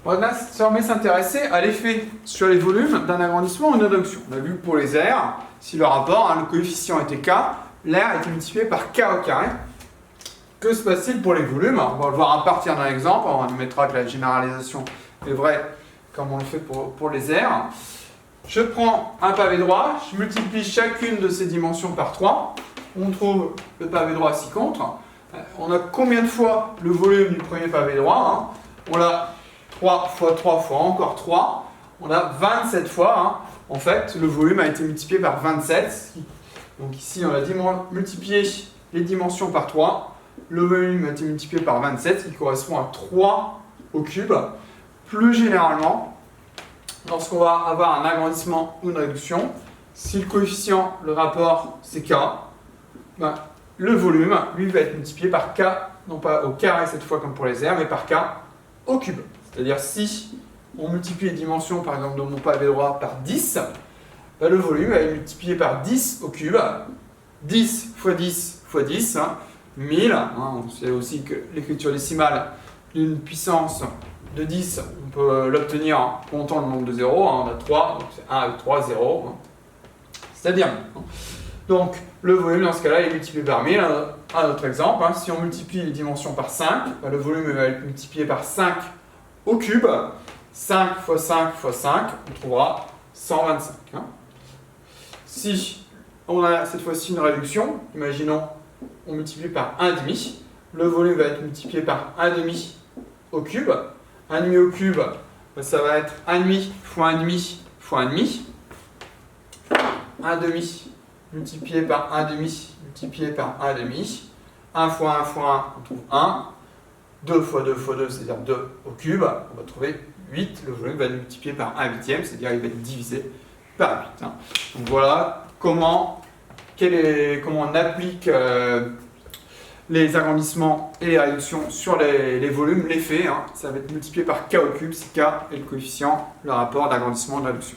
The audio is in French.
On va désormais s'intéresser à l'effet sur les volumes d'un agrandissement ou d'une réduction. On a vu que pour les R, si le rapport, le coefficient était K, l'air était multiplié par K au carré. Que se passe-t-il pour les volumes? On va le voir à partir d'un exemple. On admettra que la généralisation est vraie comme on le fait pour les R. Je prends un pavé droit, je multiplie chacune de ces dimensions par 3. On trouve le pavé droit ci-contre. On a combien de fois le volume du premier pavé droit? On l'a 3 fois 3 fois encore 3. On a 27 fois. En fait, le volume a été multiplié par 27. Donc ici, on a multiplié les dimensions par 3. Le volume a été multiplié par 27, qui correspond à 3 au cube. Plus généralement, lorsqu'on va avoir un agrandissement ou une réduction, si le coefficient, le rapport, c'est K, le volume, lui, va être multiplié par K, non pas au carré cette fois comme pour les R, mais par K au cube. C'est-à-dire si on multiplie les dimensions, par exemple, de mon pavé droit par 10, le volume va être multiplié par 10 au cube. 10 fois 10 fois 10, 1000. On sait aussi que l'écriture décimale d'une puissance de 10, on peut l'obtenir en comptant le nombre de zéros. On a 3, donc c'est 1 avec 3, 0. C'est-à-dire, donc le volume dans ce cas-là est multiplié par 1000. Un autre exemple, si on multiplie les dimensions par 5, le volume va être multiplié par 5 au cube. 5 fois 5 fois 5, on trouvera 125. Si on a cette fois-ci une réduction, imaginons on multiplie par 1,5, le volume va être multiplié par 1,5 au cube. 1,5 au cube, ça va être 1,5 fois 1,5 fois 1,5. 1,5 multiplié par 1,5 multiplié par 1,5. 1 fois 1 fois 1, on trouve 1. 2 fois 2 fois 2, c'est-à-dire 2 au cube, on va trouver 8. Le volume va être multiplié par 1/8, c'est-à-dire il va être divisé par 8. Donc voilà comment on applique les agrandissements et les réductions sur les volumes, l'effet. Ça va être multiplié par K au cube, si K est le coefficient, le rapport d'agrandissement et de réduction.